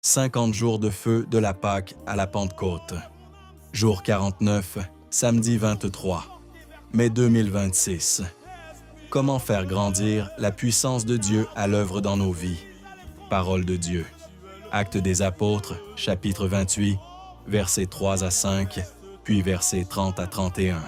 50 jours de feu de la Pâque à la Pentecôte. Jour 49, samedi 23 mai 2026. Comment faire grandir la puissance de Dieu à l'œuvre dans nos vies? Parole de Dieu. Actes des Apôtres, chapitre 28, versets 3 à 5, puis versets 30 à 31.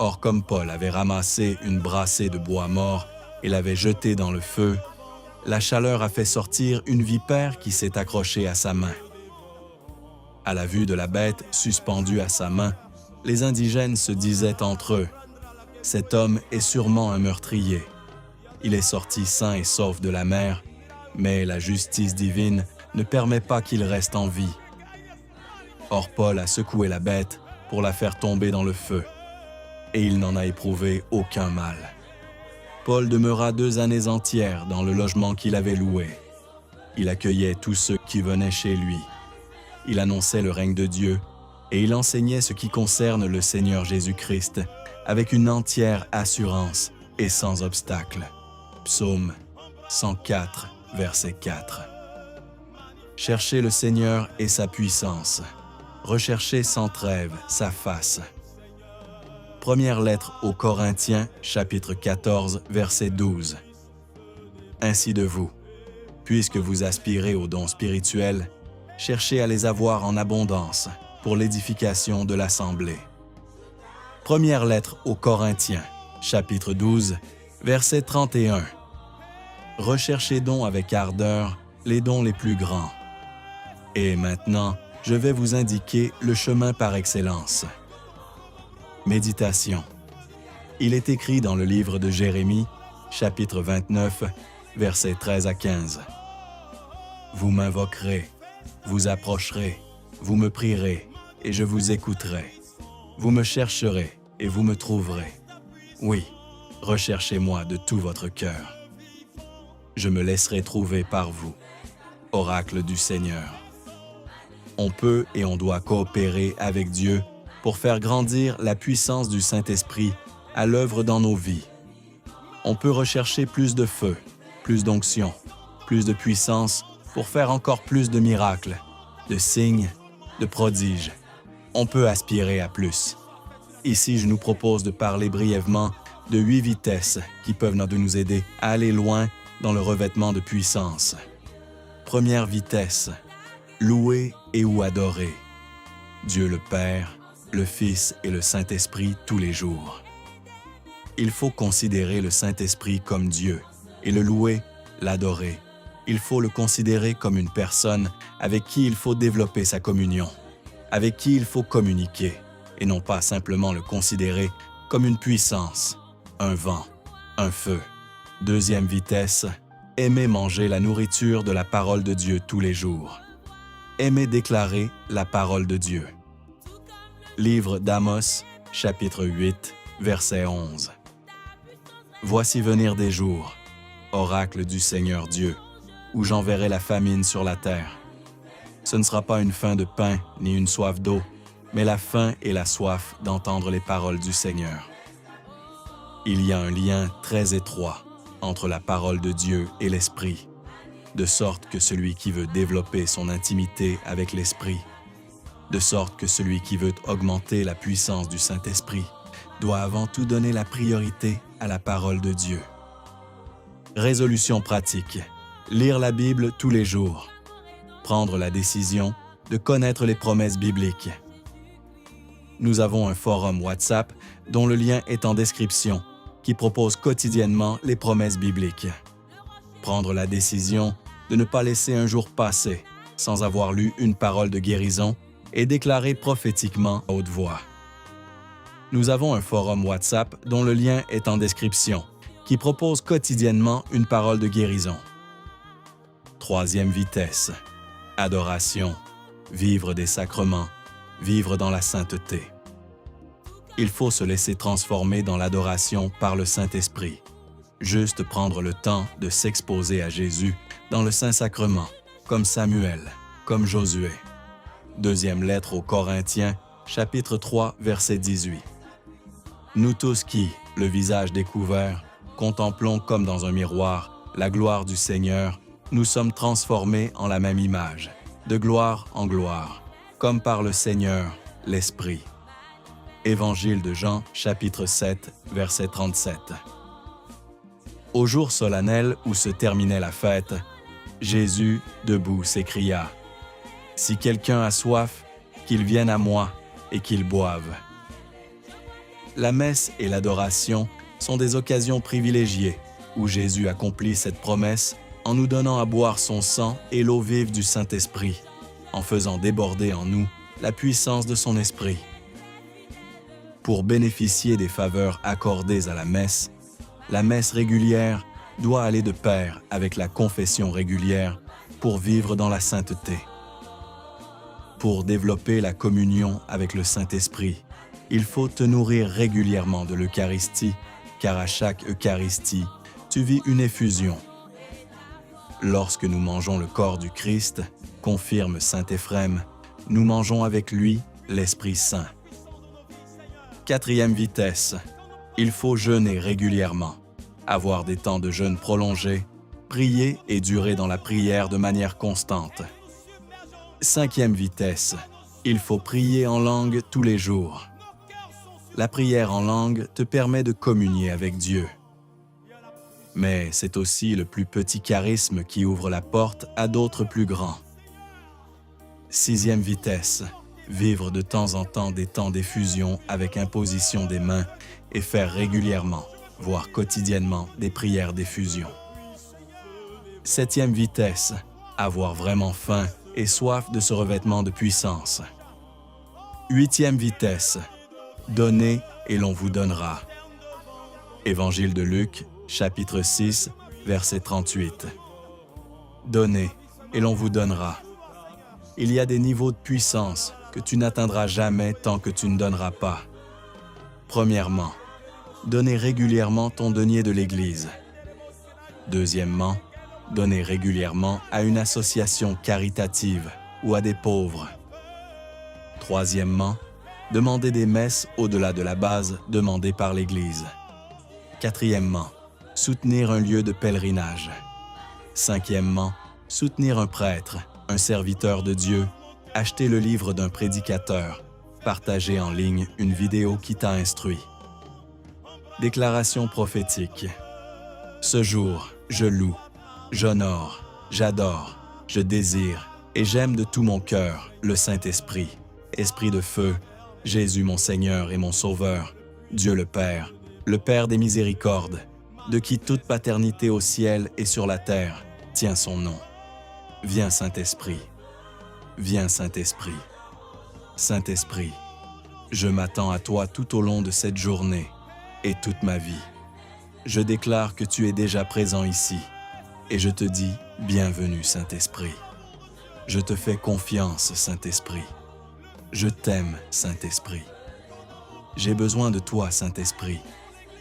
Or, comme Paul avait ramassé une brassée de bois mort et l'avait jetée dans le feu, la chaleur a fait sortir une vipère qui s'est accrochée à sa main. À la vue de la bête suspendue à sa main, les indigènes se disaient entre eux, « Cet homme est sûrement un meurtrier. Il est sorti sain et sauf de la mer, mais la justice divine ne permet pas qu'il reste en vie. » Or Paul a secoué la bête pour la faire tomber dans le feu, et il n'en a éprouvé aucun mal. Paul demeura 2 années entières dans le logement qu'il avait loué. Il accueillait tous ceux qui venaient chez lui. Il annonçait le règne de Dieu et il enseignait ce qui concerne le Seigneur Jésus-Christ avec une entière assurance et sans obstacle. Psaume 104, verset 4. Cherchez le Seigneur et sa puissance. Recherchez sans trêve sa face. Première lettre aux Corinthiens, chapitre 14, verset 12. Ainsi de vous, puisque vous aspirez aux dons spirituels, cherchez à les avoir en abondance pour l'édification de l'assemblée. Première lettre aux Corinthiens, chapitre 12, verset 31. Recherchez donc avec ardeur les dons les plus grands. Et maintenant, je vais vous indiquer le chemin par excellence. Méditation. Il est écrit dans le livre de Jérémie, chapitre 29, versets 13 à 15. Vous m'invoquerez, vous approcherez, vous me prierez, et je vous écouterai. Vous me chercherez, et vous me trouverez. Oui, recherchez-moi de tout votre cœur. Je me laisserai trouver par vous. Oracle du Seigneur. On peut et on doit coopérer avec Dieu pour faire grandir la puissance du Saint-Esprit à l'œuvre dans nos vies. On peut rechercher plus de feu, plus d'onction, plus de puissance pour faire encore plus de miracles, de signes, de prodiges. On peut aspirer à plus. Ici, je nous propose de parler brièvement de 8 vitesses qui peuvent nous aider à aller loin dans le revêtement de puissance. Première vitesse, louer et ou adorer Dieu le Père, le Fils et le Saint-Esprit tous les jours. Il faut considérer le Saint-Esprit comme Dieu et le louer, l'adorer. Il faut le considérer comme une personne avec qui il faut développer sa communion, avec qui il faut communiquer, et non pas simplement le considérer comme une puissance, un vent, un feu. Deuxième vitesse, aimer manger la nourriture de la parole de Dieu tous les jours. Aimer déclarer la parole de Dieu. Livre d'Amos, chapitre 8, verset 11. Voici venir des jours, oracle du Seigneur Dieu, où j'enverrai la famine sur la terre. Ce ne sera pas une faim de pain ni une soif d'eau, mais la faim et la soif d'entendre les paroles du Seigneur. Il y a un lien très étroit entre la parole de Dieu et l'Esprit, de sorte que celui qui veut développer son intimité avec l'Esprit, de sorte que celui qui veut augmenter la puissance du Saint-Esprit doit avant tout donner la priorité à la parole de Dieu. Résolution pratique. Lire la Bible tous les jours. Prendre la décision de connaître les promesses bibliques. Nous avons un forum WhatsApp dont le lien est en description, qui propose quotidiennement les promesses bibliques. Prendre la décision de ne pas laisser un jour passer sans avoir lu une parole de guérison et déclarer prophétiquement à haute voix. Nous avons un forum WhatsApp dont le lien est en description, qui propose quotidiennement une parole de guérison. Troisième vitesse, adoration, vivre des sacrements, vivre dans la sainteté. Il faut se laisser transformer dans l'adoration par le Saint-Esprit. Juste prendre le temps de s'exposer à Jésus dans le Saint-Sacrement, comme Samuel, comme Josué. Deuxième lettre aux Corinthiens, chapitre 3, verset 18. Nous tous qui, le visage découvert, contemplons comme dans un miroir la gloire du Seigneur, nous sommes transformés en la même image, de gloire en gloire, comme par le Seigneur, l'Esprit. Évangile de Jean, chapitre 7, verset 37. Au jour solennel où se terminait la fête, Jésus, debout, s'écria « Si quelqu'un a soif, qu'il vienne à moi et qu'il boive. » La messe et l'adoration sont des occasions privilégiées où Jésus accomplit cette promesse en nous donnant à boire son sang et l'eau vive du Saint-Esprit, en faisant déborder en nous la puissance de son Esprit. Pour bénéficier des faveurs accordées à la messe régulière doit aller de pair avec la confession régulière pour vivre dans la sainteté. Pour développer la communion avec le Saint-Esprit, il faut te nourrir régulièrement de l'Eucharistie, car à chaque Eucharistie, tu vis une effusion. Lorsque nous mangeons le corps du Christ, confirme saint Éphrem, nous mangeons avec lui l'Esprit Saint. 4e vitesse, il faut jeûner régulièrement, avoir des temps de jeûne prolongés, prier et durer dans la prière de manière constante. 5e vitesse, il faut prier en langue tous les jours. La prière en langue te permet de communier avec Dieu. Mais c'est aussi le plus petit charisme qui ouvre la porte à d'autres plus grands. 6e vitesse, vivre de temps en temps des temps d'effusion avec imposition des mains et faire régulièrement, voire quotidiennement, des prières d'effusion. 7e vitesse, avoir vraiment faim et soif de ce revêtement de puissance. 8e vitesse, donner et l'on vous donnera. Évangile de Luc, chapitre 6, verset 38. Donnez et l'on vous donnera. Il y a des niveaux de puissance que tu n'atteindras jamais tant que tu ne donneras pas. Premièrement, donner régulièrement ton denier de l'Église. Deuxièmement, donner régulièrement à une association caritative ou à des pauvres. Troisièmement, demander des messes au-delà de la base demandée par l'Église. Quatrièmement, soutenir un lieu de pèlerinage. Cinquièmement, soutenir un prêtre, un serviteur de Dieu, acheter le livre d'un prédicateur, partager en ligne une vidéo qui t'a instruit. Déclaration prophétique. Ce jour, je loue, j'honore, j'adore, je désire et j'aime de tout mon cœur le Saint-Esprit, Esprit de feu, Jésus mon Seigneur et mon Sauveur, Dieu le Père des miséricordes, de qui toute paternité au ciel et sur la terre tient son nom. Viens Saint-Esprit, viens Saint-Esprit. Saint-Esprit, je m'attends à toi tout au long de cette journée et toute ma vie. Je déclare que tu es déjà présent ici et je te dis bienvenue Saint-Esprit. Je te fais confiance Saint-Esprit. Je t'aime Saint-Esprit. J'ai besoin de toi Saint-Esprit.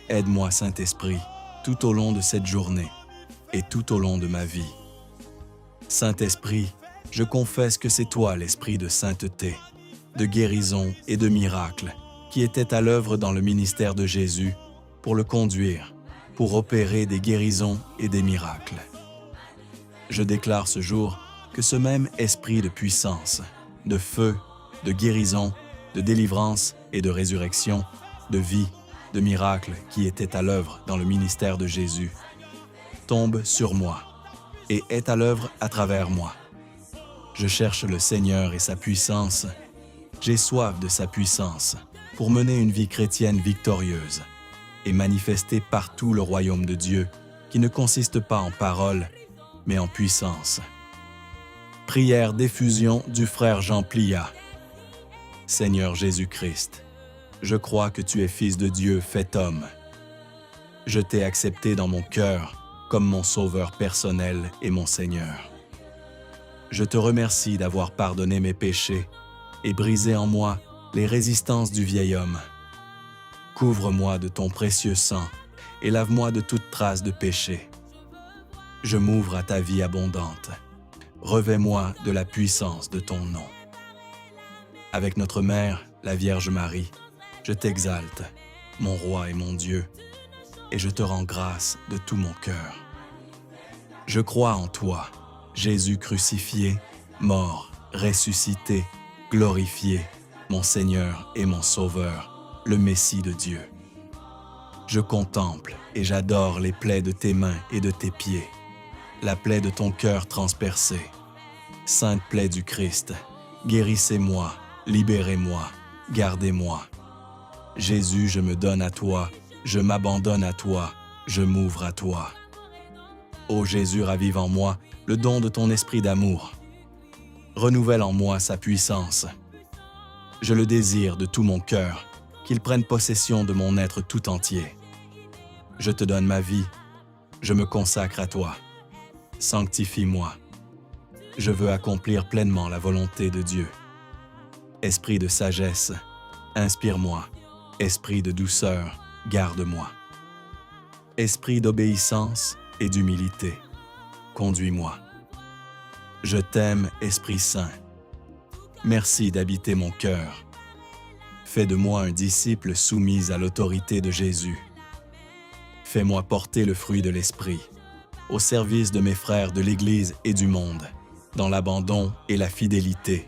Aide-moi Saint-Esprit tout au long de cette journée et tout au long de ma vie. Saint-Esprit, je confesse que c'est toi l'Esprit de sainteté, de guérison et de miracle qui était à l'œuvre dans le ministère de Jésus pour le conduire, pour opérer des guérisons et des miracles. Je déclare ce jour que ce même esprit de puissance, de feu, de guérison, de délivrance et de résurrection, de vie, de miracle qui était à l'œuvre dans le ministère de Jésus, tombe sur moi et est à l'œuvre à travers moi. Je cherche le Seigneur et sa puissance. J'ai soif de sa puissance pour mener une vie chrétienne victorieuse et manifester partout le royaume de Dieu qui ne consiste pas en paroles, mais en puissance. Prière d'effusion du frère Jean Plia. Seigneur Jésus-Christ, je crois que tu es Fils de Dieu fait homme. Je t'ai accepté dans mon cœur comme mon Sauveur personnel et mon Seigneur. Je te remercie d'avoir pardonné mes péchés et brisé en moi les résistances du vieil homme. Couvre-moi de ton précieux sang et lave-moi de toute trace de péché. Je m'ouvre à ta vie abondante. Revêt-moi de la puissance de ton nom. Avec notre Mère, la Vierge Marie, je t'exalte, mon Roi et mon Dieu, et je te rends grâce de tout mon cœur. Je crois en toi, Jésus crucifié, mort ressuscité, glorifié, mon Seigneur et mon Sauveur, le Messie de Dieu. Je contemple et j'adore les plaies de tes mains et de tes pieds, la plaie de ton cœur transpercé. Sainte plaie du Christ, guérissez-moi, libérez-moi, gardez-moi. Jésus, je me donne à toi, je m'abandonne à toi, je m'ouvre à toi. Ô Jésus, ravive en moi le don de ton esprit d'amour. Renouvelle en moi sa puissance. Je le désire de tout mon cœur, qu'il prenne possession de mon être tout entier. Je te donne ma vie, je me consacre à toi. Sanctifie-moi. Je veux accomplir pleinement la volonté de Dieu. Esprit de sagesse, inspire-moi. Esprit de douceur, garde-moi. Esprit d'obéissance et d'humilité, conduis-moi. Je t'aime, Esprit Saint. Merci d'habiter mon cœur. Fais de moi un disciple soumis à l'autorité de Jésus. Fais-moi porter le fruit de l'Esprit, au service de mes frères de l'Église et du monde, dans l'abandon et la fidélité,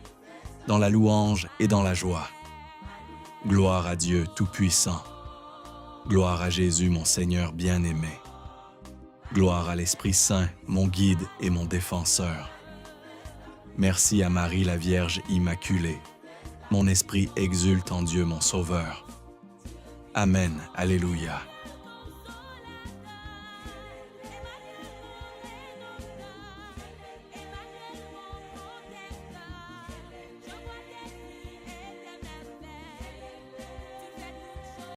dans la louange et dans la joie. Gloire à Dieu Tout-Puissant. Gloire à Jésus, mon Seigneur bien-aimé. Gloire à l'Esprit Saint, mon guide et mon défenseur. Merci à Marie la Vierge Immaculée. Mon esprit exulte en Dieu mon Sauveur. Amen. Alléluia.